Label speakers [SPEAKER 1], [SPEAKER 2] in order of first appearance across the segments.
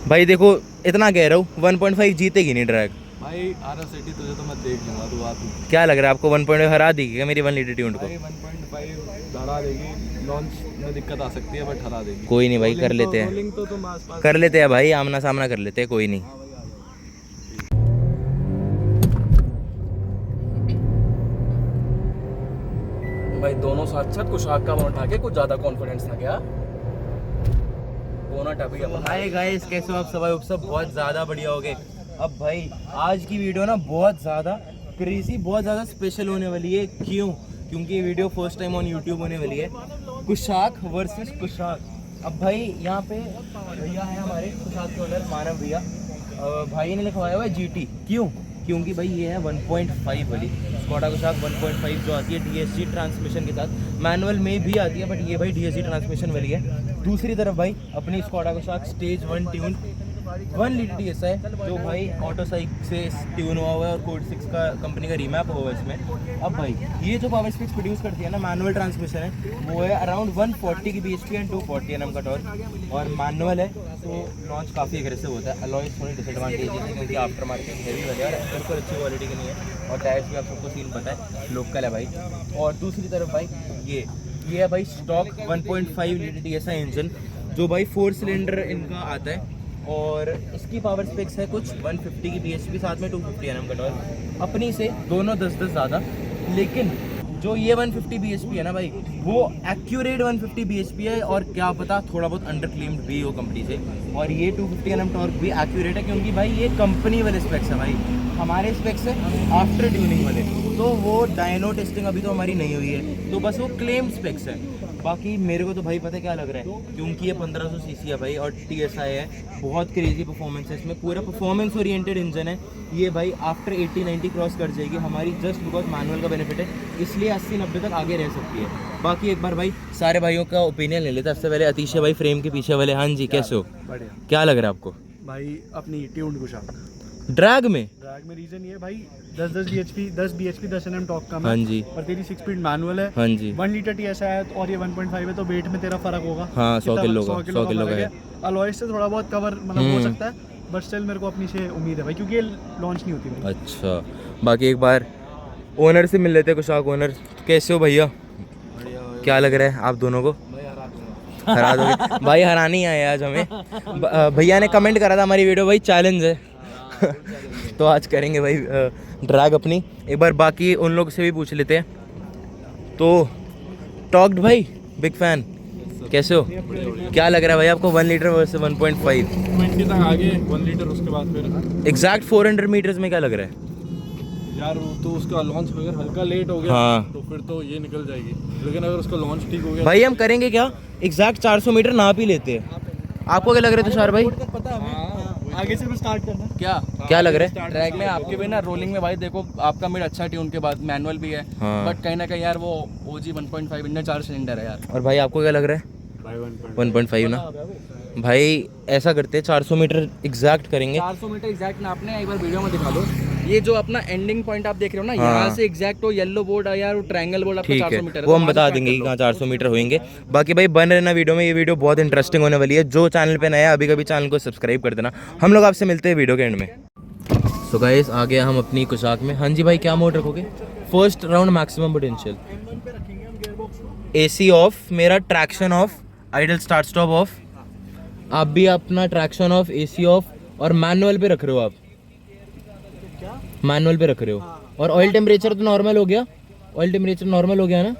[SPEAKER 1] भाई देखो इतना कह रहा हूँ 1.5 जीतेगी नहीं ड्रैग
[SPEAKER 2] भाई आरा सिटी तुझे तो मैं देख लूंगा, तू आ तू।
[SPEAKER 1] क्या लग रहा है आपको 1.5 हरा देगी क्या मेरी 1 लीटर ट्यून को?
[SPEAKER 2] भाई 1.5 हरा देगी, लॉन्च में दिक्कत आ सकती है बट हरा देगी।
[SPEAKER 1] कोई नहीं भाई, कर लेते हैं,
[SPEAKER 2] रोलिंग तो तुम आसपास
[SPEAKER 1] कर लेते हैं भाई, आमना सामना कर लेते हैं, कोई नहीं।
[SPEAKER 2] भाई दोनों साथ साथ कुछ आग का उठा के कुछ ज्यादा कॉन्फिडेंस था क्या? बोनट अभी
[SPEAKER 1] हाय गाइस, कैसे हो आप सब बहुत ज़्यादा बढ़िया हो गए। अब भाई आज की वीडियो ना बहुत ज़्यादा क्रेजी, बहुत ज़्यादा स्पेशल होने वाली है। क्यों? क्योंकि ये video first time on YouTube होने वाली है। कुशाक वर्सेस कुशाक। अब भाई यहाँ पे भैया है हमारे कुशाक के ओनर मानव भैया। भाई ने लिखवाया हुआ है GT। क्यों? क्योंकि भाई ये है 1.5 वाली स्कॉडा कुशाक 1.5 जो आती है DSG ट्रांसमिशन के साथ, मैनुअल में भी आती है बट ये भाई DSG ट्रांसमिशन वाली है। दूसरी तरफ भाई अपनी Skoda Kushaq stage 1 tune 1 litre DSI जो भाई ऑटो साइक से ट्यून हुआ हुआ है और कोड 6 का कंपनी का रीमैप हुआ है इसमें। अब भाई ये जो पावर स्पीड्स प्रोड्यूस करती है ना, मैनुअल ट्रांसमिशन है, वो है अराउंड 140 की bhp एंड 240 Nm का टॉर्क, और मैनुअल है तो लॉन्च काफ़ी एग्रेसिव होता है। अलॉयस थोड़ी डिसएडवांटेज है क्योंकि आफ्टर मार्केट हैवी वाले और बिल्कुल अच्छी क्वालिटी के नहीं है, और टायर्स भी आप सबको सीन पता है लोकल है भाई। और दूसरी तरफ भाई ये है भाई स्टॉक 1.5 लीटर DSI इंजन जो भाई 4 सिलेंडर इनका आता है, और इसकी पावर स्पेक्स है कुछ 150 की bhp, साथ में 250 Nm का टॉर्क। अपनी से दोनों 10-10 ज़्यादा, लेकिन जो ये 150 bhp है ना भाई, वो एक्यूरेट 150 bhp है, और क्या पता थोड़ा बहुत अंडर क्लेम्ड भी हो कंपनी से। और ये 250 Nm टॉर्क भी एक्यूरेट है क्योंकि भाई ये कंपनी वाले स्पेक्स है भाई, हमारे स्पेक्स है आफ्टर ट्यूनिंग वाले, तो वो डायनो टेस्टिंग अभी तो हमारी नहीं हुई है, तो बस वो क्लेम स्पेक्स है। बाकी मेरे को तो भाई पता है क्या लग रहा है, क्योंकि ये 1500 सीसी है भाई और TSI है, बहुत क्रेजी परफॉर्मेंस है इसमें, पूरा परफॉर्मेंस ओरिएंटेड इंजन है ये भाई। आफ्टर 80-90 क्रॉस कर जाएगी हमारी, जस्ट बिकॉज मैनुअल का बेनिफिट है, इसलिए 80-90 तक आगे रह सकती है। बाकी एक बार भाई सारे भाइयों का ओपिनियन ले लेते हैं। सबसे पहले अतिशय भाई फ्रेम के पीछे वाले, हाँ जी कैसे हो?
[SPEAKER 2] बढ़िया।
[SPEAKER 1] क्या लग रहा है आपको?
[SPEAKER 2] भाई अपनी ट्यून्ड कुशाक
[SPEAKER 1] ड्रैग में
[SPEAKER 2] रीजन ये भाई 10 bhp 10 Nm टॉर्क का,
[SPEAKER 1] हाँ जी,
[SPEAKER 2] और तेरी 6 स्पीड मैनुअल है,
[SPEAKER 1] हाँ जी,
[SPEAKER 2] 1 लीटर TSI है और ये 1.5 है, तो वेट में तेरा फर्क होगा।
[SPEAKER 1] हाँ 100 किलो का,
[SPEAKER 2] 100 किलो का है। अलॉयस से थोड़ा बहुत कवर मतलब हो सकता है, बट स्टिल मेरे को अपनी से उम्मीद है भाई, क्योंकि ये लॉन्च नहीं होती भाई।
[SPEAKER 1] अच्छा, बाकी एक बार ओनर से मिल लेते हैं। कुशाक ओनर कैसे हो भैया? क्या लग रहा है आप दोनों को? हरा दोगे भाई? हरानी आए आज हमें। भैया ने कमेंट करा था हमारी वीडियो भाई चैलेंज है तो आज करेंगे भाई ड्रैग अपनी। एक बार बाकी उन लोग से भी पूछ लेते हैं। तो टॉक्ड भाई बिग फैन, कैसे हो? क्या लग रहा है भाई आपको 1 लीटर वर्सेस 1.5?
[SPEAKER 2] 20 तक आगे 1 लीटर, उसके बाद फिर
[SPEAKER 1] एग्जैक्ट 400 मीटर्स में क्या लग रहा है
[SPEAKER 2] यार? तो उसका लॉन्च अगर हल्का लेट हो गया
[SPEAKER 1] हाँ
[SPEAKER 2] तो फिर तो ये निकल जाएगी, लेकिन अगर उसका लॉन्च ठीक हो गया
[SPEAKER 1] भाई हम करेंगे क्या, एग्जैक्ट 400 मीटर नाप ही लेते हैं। आपको क्या लग रहा है तुषार भाई?
[SPEAKER 2] पता है आगे से भी स्टार्ट करना
[SPEAKER 1] क्या लग रहा है?
[SPEAKER 3] ट्रैक में आपके भी ना रोलिंग में भाई देखो आपका मिड अच्छा ट्यून के बाद मैनुअल भी है,
[SPEAKER 1] हाँ।
[SPEAKER 3] बट कहीं ना कहीं यार वो OG 1.5 इंजन 4 सिलेंडर है यार।
[SPEAKER 1] और भाई आपको क्या लग रहा है? 1.5 ना भाई, ऐसा करते हैं 400 मीटर एग्जैक्ट करेंगे।
[SPEAKER 3] 400 मीटर एग्जैक्ट नापने, एक बार वीडियो में दिखा दो। ये जो अपना एंडिंग पॉइंट आप देख रहे हो ना,
[SPEAKER 1] हाँ।
[SPEAKER 3] यहाँ से एग्जैक्ट वो येलो बोर्ड है यार, वो ट्रायंगल बोर्ड आपका
[SPEAKER 1] ठीक
[SPEAKER 3] 400
[SPEAKER 1] है,
[SPEAKER 3] मीटर
[SPEAKER 1] वो हम बता देंगे कि कहाँ 400 मीटर होंगे। बाकी भाई बन रहना वीडियो में, ये वीडियो बहुत इंटरेस्टिंग होने वाली है। जो चैनल पे नया है अभी कभी चैनल को सब्सक्राइब कर देना। हम लोग आपसे मिलते हैं वीडियो के एंड में। सो गाइस आ गया हम अपनी कुशाक में। हाँ जी भाई, क्या मोड रखोगे? First round maximum potential, AC off, मेरा traction off, idle start stop off, आप भी अपना ट्रैक्शन ऑफ, AC ऑफ, और मैनुअल पे रख रहे हो आप, मैनुअल पे रख रहे हो। और ऑयल टेम्परेचर तो नॉर्मल हो गया, ऑयल टेम्परेचर नॉर्मल हो गया ना।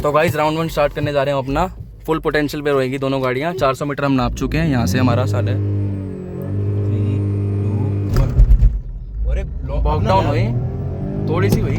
[SPEAKER 3] तो गाइस राउंड 1 स्टार्ट करने जा रहे हैं अपना। फुल पोटेंशियल पे रहेगी दोनों गाड़ियाँ। 400 मीटर हम नाप चुके हैं, यहाँ से हमारा 3, 2, 1 लॉकडाउन हुई थोड़ी सी हुई।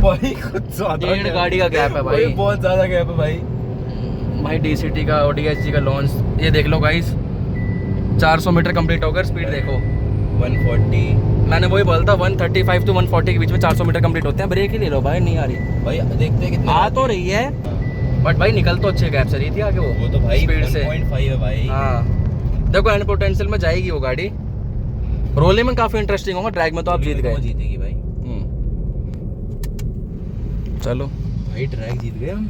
[SPEAKER 1] भाई कुछ ज्यादा
[SPEAKER 3] 1.5 गाड़ी का गैप है भाई,
[SPEAKER 1] बहुत ज्यादा गैप है भाई।
[SPEAKER 3] भाई DCT का और DSG का लॉन्च ये देख लो गाइस। 400 मीटर कंप्लीट होकर स्पीड देखो
[SPEAKER 1] 140।
[SPEAKER 3] मैंने वही बोला था 135 to 140 के बीच में 400 मीटर कंप्लीट होते हैं। ब्रेक ही ले लो भाई, नहीं आ रही
[SPEAKER 1] भाई देखते हैं कितने
[SPEAKER 3] आ तो रही है, बट भाई निकल तो अच्छे गैप से रही थी आगे
[SPEAKER 1] वो तो भाई
[SPEAKER 3] स्पीड से
[SPEAKER 1] 1.5 है भाई।
[SPEAKER 3] हाँ देखो एंड पोटेंशियल में जाएगी वो गाड़ी। रोलिंग में काफी इंटरेस्टिंग होगा, ड्रैग में तो आप जीत गए।
[SPEAKER 1] जीतेगी भाई।
[SPEAKER 3] चलो
[SPEAKER 1] भाई ट्रैक जीत गए हम।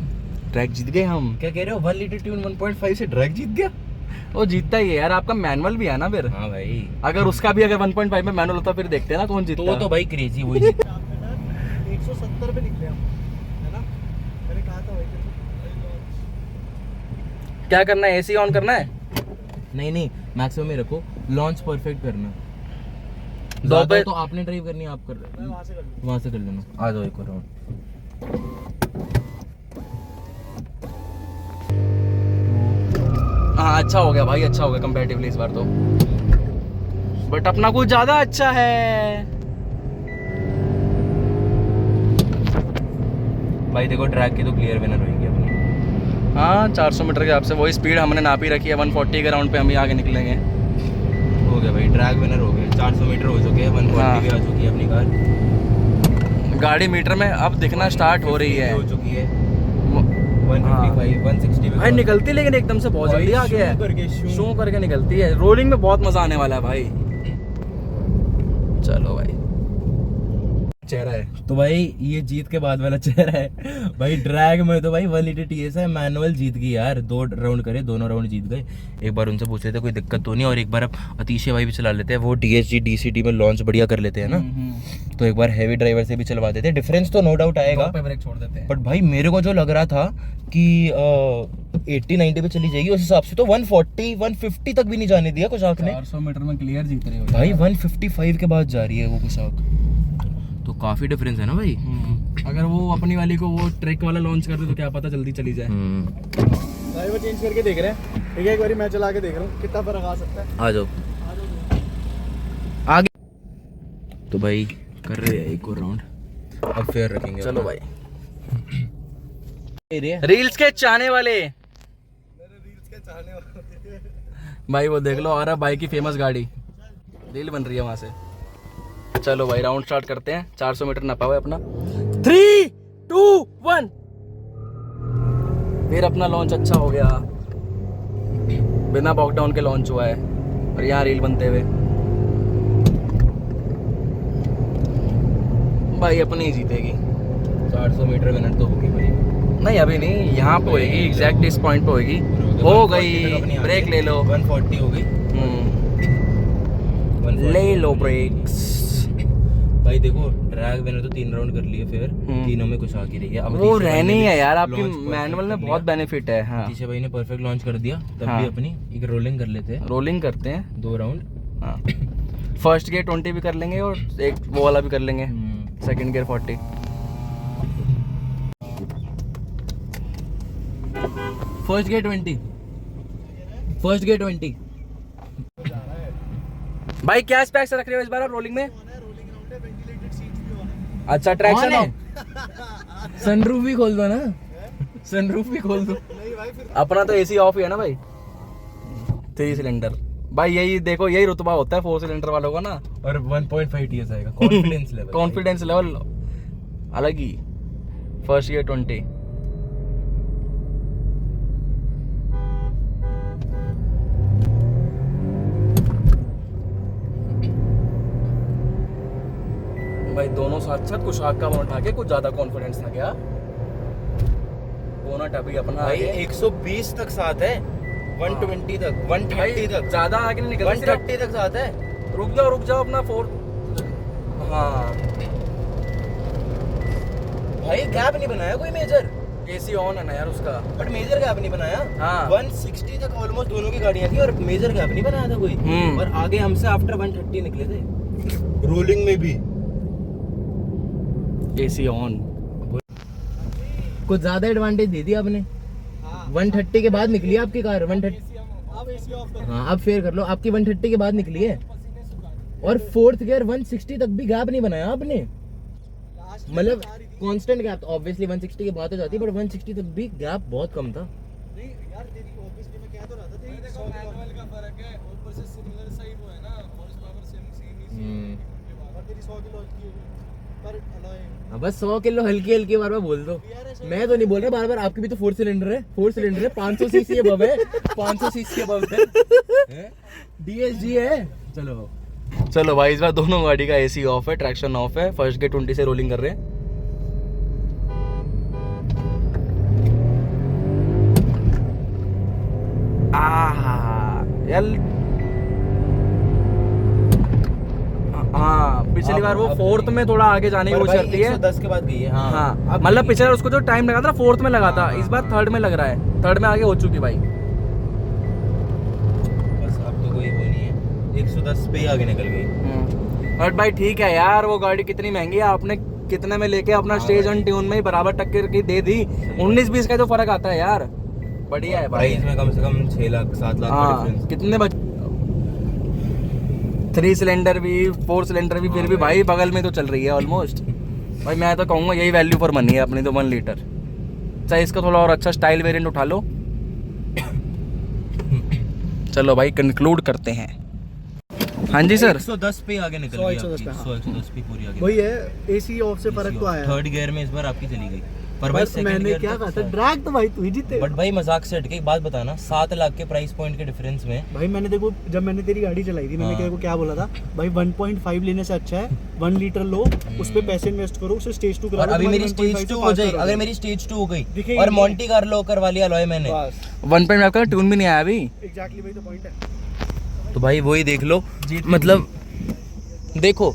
[SPEAKER 3] ट्रैक जीत गए हम।
[SPEAKER 1] क्या कह रहे हो? 1 लीटर ट्यून 1.5 से ट्रैक जीत गया।
[SPEAKER 3] वो जीतता ही है यार, आपका मैनुअल भी है ना फिर।
[SPEAKER 1] हाँ भाई,
[SPEAKER 3] अगर उसका भी अगर 1.5 में मैनुअल होता फिर देखते हैं ना कौन जीतता।
[SPEAKER 1] तो भाई क्रेजी वही जीत।
[SPEAKER 2] 170 पे निकले हम, है ना? मैंने कहा था भाई
[SPEAKER 3] क्या करना है, एसी ऑन करना है?
[SPEAKER 1] नहीं मैक्सिमम में रखो, लॉन्च परफेक्ट करना।
[SPEAKER 3] दो
[SPEAKER 1] ज़्यादा
[SPEAKER 3] पे
[SPEAKER 1] तो आपने ड्राइव करनी है, आप कर रहे
[SPEAKER 2] वहाँ से कर लूँ।
[SPEAKER 1] वहाँ से कर लेना। आ जाओ एक और राउंड।
[SPEAKER 3] हाँ अच्छा हो गया भाई, अच्छा हो गया कंपैरेटिवली इस बार तो, बट अपना कुछ ज्यादा अच्छा है।
[SPEAKER 1] भाई देखो ट्रैक की तो क्लियर विनर होगी अपनी।
[SPEAKER 3] हाँ 400 मीटर के हिसाब से वही स्पीड हमने नापी रखी है, 140 के राउंड पे हम ही आगे निकलेंगे।
[SPEAKER 1] हो गया भाई, ट्रैक विनर हो गए। 400 मीटर हो चुके हैं, 140
[SPEAKER 3] हाँ।
[SPEAKER 1] भी आ चुकी है अपनी कार।
[SPEAKER 3] गाड़ी मीटर में अब दिखना स्टार्ट हो रही है।
[SPEAKER 1] हो चुकी है 155 160 पे।
[SPEAKER 3] भाई निकलती लेकिन एकदम से बहुत जल्दी आ गया है, शू करके निकलती है। रोलिंग में बहुत मजा आने वाला है भाई। चलो भाई, चेहरा है
[SPEAKER 1] तो भाई ये जीत के बाद वाला चेहरा है भाई। ड्रैग में तो भाई 1 लीटर टीएस है, मैनुअल जीत गई यार। 2 राउंड करे, दोनों राउंड जीत गए। एक बार उनसे पूछ लेते कोई दिक्कत तो नहीं, और एक बार अब अतीशे भाई भी चला लेते हैं। वो DSG DCT में लॉन्च बढ़िया कर लेते हैं ना, तो एक बार हैवी ड्राइवर से भी चलवा देते हैं। डिफरेंस तो नो डाउट आएगा,
[SPEAKER 3] पे ब्रेक छोड़ देते हैं।
[SPEAKER 1] बट भाई मेरे को जो लग रहा था कि 80-90 पे चली जाएगी, उस हिसाब से तो 140 150 तक भी नहीं जाने दिया कुशाक ने।
[SPEAKER 3] 400 मीटर में क्लियर जीत रही हो
[SPEAKER 1] भाई 155 के बाद जा रही है वो कुशाक, तो काफी डिफरेंस है ना भाई।
[SPEAKER 3] अगर वो अपनी वाली को वो ट्रैक वाला लॉन्च कर दे तो क्या पता जल्दी चली जाए।
[SPEAKER 2] भाई वो चेंज करके देख रहे हैं, ठीक है? एक बारी मैं चला के देख रहा हूँ कितना फर्क आ सकता है।
[SPEAKER 1] आ जाओ आगे। तो भाई कर रहे हैं एक और राउंड, अब फेयर रखेंगे।
[SPEAKER 3] चलो भाई,
[SPEAKER 1] भाई
[SPEAKER 3] रील्स के चाहने वाले भाई वो देख लो, आ रहा बाइक की फेमस गाड़ी, रील बन रही है वहां से। चलो भाई राउंड स्टार्ट करते हैं। 400 मीटर नपा हुआ है अपना। 3 2 1 फिर अपना लॉन्च अच्छा हो गया, बिना बॉकडाउन के लॉन्च हुआ है, और यहाँ रील बनते हुए भाई अपनी ही जीतेगी।
[SPEAKER 1] 400 मीटर विनर तो होगी भाई।
[SPEAKER 3] नहीं अभी नहीं, यहाँ पे होएगी, एग्जैक्ट इस पॉइंट पे होएगी। हो गई, ब्रेक ले लो।
[SPEAKER 1] 140 हो गई।
[SPEAKER 3] ले लो ब्रेक्स।
[SPEAKER 1] भाई देखो ट्रैक विनर तो 3 राउंड कर लिए, फिर तीनों में कुछ आ की रही है। अब
[SPEAKER 3] वो
[SPEAKER 1] अतीशे भाई
[SPEAKER 3] रहनी
[SPEAKER 1] ने
[SPEAKER 3] है
[SPEAKER 1] भी
[SPEAKER 3] यार, आपकी
[SPEAKER 1] launch perfect
[SPEAKER 3] मैनुअल में
[SPEAKER 1] कर
[SPEAKER 3] बहुत
[SPEAKER 1] लिया।
[SPEAKER 3] बेनिफिट है। हाँ
[SPEAKER 1] अतीशे भाई ने परफेक्ट लॉन्च कर दिया, तब
[SPEAKER 3] हाँ।
[SPEAKER 1] भी अपनी एक रोलिंग कर लेते हैं,
[SPEAKER 3] रोलिंग करते हैं।
[SPEAKER 1] 2 राउंड।
[SPEAKER 3] हाँ फर्स्ट गियर 20 भी कर लेंगे, और एक वो वाला भी कर लेंगे, second gear 40।
[SPEAKER 1] First gear 20, first gear 20।
[SPEAKER 3] भाई क्या स्पेक्स रख रहे हो इस बार आप रोलिंग में? अच्छा ट्रैक्शन है।
[SPEAKER 1] सनरूफ भी खोल दो ना, सनरूफ भी खोल दो।
[SPEAKER 3] अपना तो एसी ऑफ ही है ना भाई। 3 सिलेंडर भाई, यही देखो यही रुतबा होता है 4 सिलेंडर वालों का ना।
[SPEAKER 1] और 1.5 TS आएगा। कॉन्फिडेंस लेवल,
[SPEAKER 3] कॉन्फिडेंस लेवल अलग ही। First gear 20। भाई दोनों साथ साथ कुछ आग का वन उठा के कुछ ज्यादा कॉन्फिडेंस था क्या? बोनट अभी अपना
[SPEAKER 1] भाई
[SPEAKER 3] आगे।
[SPEAKER 1] 120 तक साथ है, 120 तक, 130 तक,
[SPEAKER 3] ज्यादा आगे नहीं निकल
[SPEAKER 1] 130 तक साथ है।
[SPEAKER 3] रुक जाओ अपना 4। हाँ
[SPEAKER 1] भाई गैप नहीं बनाया कोई मेजर,
[SPEAKER 3] एसी ऑन है ना यार उसका।
[SPEAKER 1] बट मेजर गैप नहीं बनाया।
[SPEAKER 3] हाँ।
[SPEAKER 1] 160 तक ऑलमोस्ट दोनों की गाड़ियां थी, और मेजर गैप नहीं बनाया था कोई। और आगे हमसे आफ्टर 130 निकले थे रोलिंग में भी।
[SPEAKER 3] AC on.
[SPEAKER 1] कुछ ज्यादा एडवांटेज दे दी आपने। 130 के बाद निकली है आपकी कार। 130। हाँ अब फेयर कर लो, आपकी 130 के बाद निकली है, और फोर्थ गियर 160 तक भी गैप नहीं बनाया आपने। मतलब कांस्टेंट गैप, तो ऑब्वियसली 160 के बाद हो जाती है, बट 160 तक भी गैप बहुत कम था।
[SPEAKER 2] नहीं यार तेरी ऑब्वियसली मैं कह तो रहा था तेरी 100 मैनुअल का फर्क है, ऊपर से सिमिलर सही वो है ना, हॉर्स पावर सेम ही और तेरी 100 किलो हल्की होगी पर अलॉय।
[SPEAKER 1] हाँ बस 100 किलो हल्की हल्की बार बार बोल दो। मैं तो नहीं बोल रहा बार बार, आपकी भी तो 4 सिलेंडर है, 4 सिलेंडर है, 500 सीसी अबव है, 500 सीसी अबव है, DSG है।
[SPEAKER 3] चलो भाई इस बार दोनों गाड़ी का एसी ऑफ है, ट्रैक्शन ऑफ है। फर्स्ट गियर 20 से रोलिंग कर रहे हैं। यार हाँ पिछली बार वो फोर्थ में थोड़ा आगे जाने की
[SPEAKER 1] पर
[SPEAKER 3] कोशिश
[SPEAKER 1] भाई
[SPEAKER 3] करती है
[SPEAKER 1] 110 के बाद गई है। हाँ
[SPEAKER 3] हाँ
[SPEAKER 1] अब
[SPEAKER 3] मतलब
[SPEAKER 1] गई
[SPEAKER 3] पिछले बार उसको जो टाइम लगा था फोर्थ में लगा था,
[SPEAKER 1] हाँ,
[SPEAKER 3] इस बार
[SPEAKER 1] हाँ।
[SPEAKER 3] थर्ड में लग रहा है, थर्ड में आगे हो चुकी भाई।
[SPEAKER 1] बस अब तो कोई वो नहीं है, 110 पे ही आगे निकल गई।
[SPEAKER 3] बट भाई ठीक है यार, वो गाड़ी कितनी महंगी है, आपने कितने में लेके अपना स्टेज ऑन ट्यून में ही बराबर टक्कर की दे दी। 19-20 का तो फर्क आता है यार, बढ़िया है
[SPEAKER 1] भाई
[SPEAKER 3] भाई।
[SPEAKER 1] इसमें कम से कम 6 लाख 7 लाख का
[SPEAKER 3] हाँ
[SPEAKER 1] डिफरेंस।
[SPEAKER 3] कितने 3 सिलेंडर भी 4 सिलेंडर भी, फिर भी भाई बगल में तो चल रही है ऑलमोस्ट। भाई मैं तो कहूँगा यही वैल्यू फॉर मनी है अपनी तो 1 लीटर। चाहे इसका थोड़ा और अच्छा स्टाइल वेरिएंट उठा लो। चलो भाई कंक्लूड करते हैं। हाँ जी सर।
[SPEAKER 1] 110 पे आगे निकल
[SPEAKER 2] 100,
[SPEAKER 1] गई
[SPEAKER 2] 110
[SPEAKER 1] आपकी,
[SPEAKER 2] पे, हाँ।
[SPEAKER 1] 110 पे पूरी आगे।
[SPEAKER 2] वही है, एसी ऑफ से फर्क तो आया।
[SPEAKER 1] थर्ड गियर में इस बार आपकी चली गई, पर भाई
[SPEAKER 2] बस
[SPEAKER 1] सेकंड
[SPEAKER 2] मैंने
[SPEAKER 1] गियर
[SPEAKER 2] क्या कहा था, ड्रैग तो भाई तू ही जीते।
[SPEAKER 1] बट भाई मजाक से हट के एक बात बताना, 7 लाख के प्राइस पॉइंट के डिफरेंस में
[SPEAKER 2] भाई मैंने देखो, जब मैंने तेरी गाड़ी चलाई थी, मैंने
[SPEAKER 1] हाँ।
[SPEAKER 2] तेरे को क्या बोला था भाई, 1.5 लेने से अच्छा है 1 लीटर लो, उस पे पैसे इन्वेस्ट करो, उसे स्टेज 2 करा
[SPEAKER 1] और
[SPEAKER 2] लो,
[SPEAKER 1] अभी
[SPEAKER 2] तुम्हारी
[SPEAKER 1] मेरी
[SPEAKER 2] 1.5
[SPEAKER 1] स्टेज
[SPEAKER 2] से
[SPEAKER 1] 2 हो
[SPEAKER 2] पास
[SPEAKER 1] जाए,
[SPEAKER 2] करा
[SPEAKER 1] अगर
[SPEAKER 2] दो।
[SPEAKER 1] मेरी स्टेज 2 हो गई
[SPEAKER 2] दिखेगी
[SPEAKER 1] और
[SPEAKER 2] नहीं।
[SPEAKER 1] मॉन्टी कार्लो करवा लिया अलॉय मैंने,
[SPEAKER 2] बस
[SPEAKER 3] 1.5 का ट्यून भी नहीं आया अभी।
[SPEAKER 2] एग्जैक्टली वही तो पॉइंट है।
[SPEAKER 1] तो भाई वही देख लो, मतलब देखो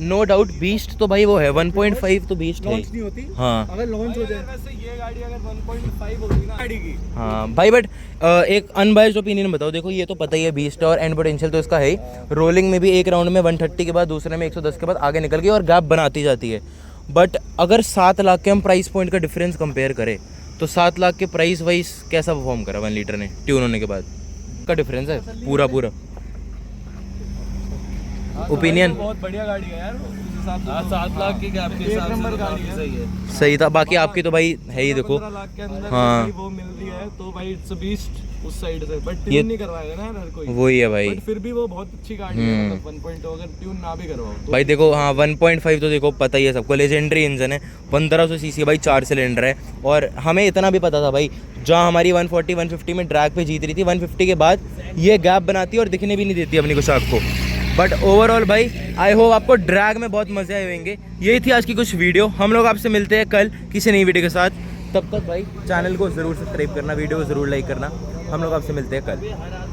[SPEAKER 1] नो डाउट बीस्ट तो भाई वो है 1.5 तो बीस्ट है।
[SPEAKER 2] लॉन्च नहीं होती,
[SPEAKER 1] हाँ
[SPEAKER 2] अगर लॉन्च हो जाए वैसे ये गाड़ी अगर 1.5 होती ना गाड़ी की,
[SPEAKER 1] हाँ भाई बट एक अनबाइज्ड ओपिनियन बताओ। देखो ये तो पता ही है बीस्ट और एंड पोटेंशियल तो इसका है ही। रोलिंग में भी एक राउंड में 130 के बाद दूसरे में 110 के बाद आगे निकल गई और गैप बनाती जाती है। बट अगर 7 लाख के हम प्राइस पॉइंट का डिफरेंस कंपेयर करें तो 7 लाख के प्राइस वाइज कैसा परफॉर्म करा 1 लीटर ने ट्यून होने के बाद का डिफरेंस है पूरा पूरा। ओपिनियन
[SPEAKER 2] बहुत बढ़िया गाड़ी है यार, उस हिसाब से
[SPEAKER 4] 7 लाख के गैप के
[SPEAKER 2] एक
[SPEAKER 4] हिसाब
[SPEAKER 2] नंबर
[SPEAKER 4] से तो
[SPEAKER 2] गाड़ी
[SPEAKER 4] काफी
[SPEAKER 2] है।
[SPEAKER 4] सही है।
[SPEAKER 1] सही था। बाकी आपकी तो भाई है ही देखो।
[SPEAKER 2] 15 लाख के अंदर
[SPEAKER 1] हाँ।
[SPEAKER 2] भाई वो मिल रही है तो भाई इट्स बीस्ट उस साइड से, बट
[SPEAKER 1] ये-
[SPEAKER 2] ट्यून नहीं करवाएगा ना यार हर कोई।
[SPEAKER 1] वही है भाई।
[SPEAKER 2] बट फिर भी वो बहुत अच्छी गाड़ी है, मतलब 1.2 अगर ट्यून ना भी करवाओ तो।
[SPEAKER 1] भाई देखो हाँ 1.5 तो देखो पता ही है सबको, लेजेंडरी इंजन है, 1500 सीसी भाई 4 सिलेंडर है। और हमें इतना भी पता था भाई, जहाँ हमारी 140 150 में ड्रैग पे जीत रही थी, 150 के बाद ये गैप बनाती है और दिखने भी नहीं देती अपनी को शार्क को। बट ओवरऑल भाई आई होप आपको ड्रैग में बहुत मजे आए होंगे। यही थी आज की कुछ वीडियो। हम लोग आपसे मिलते हैं कल किसी नई वीडियो के साथ। तब तक भाई चैनल को ज़रूर सब्सक्राइब करना, वीडियो को ज़रूर लाइक करना। हम लोग आपसे मिलते हैं कल।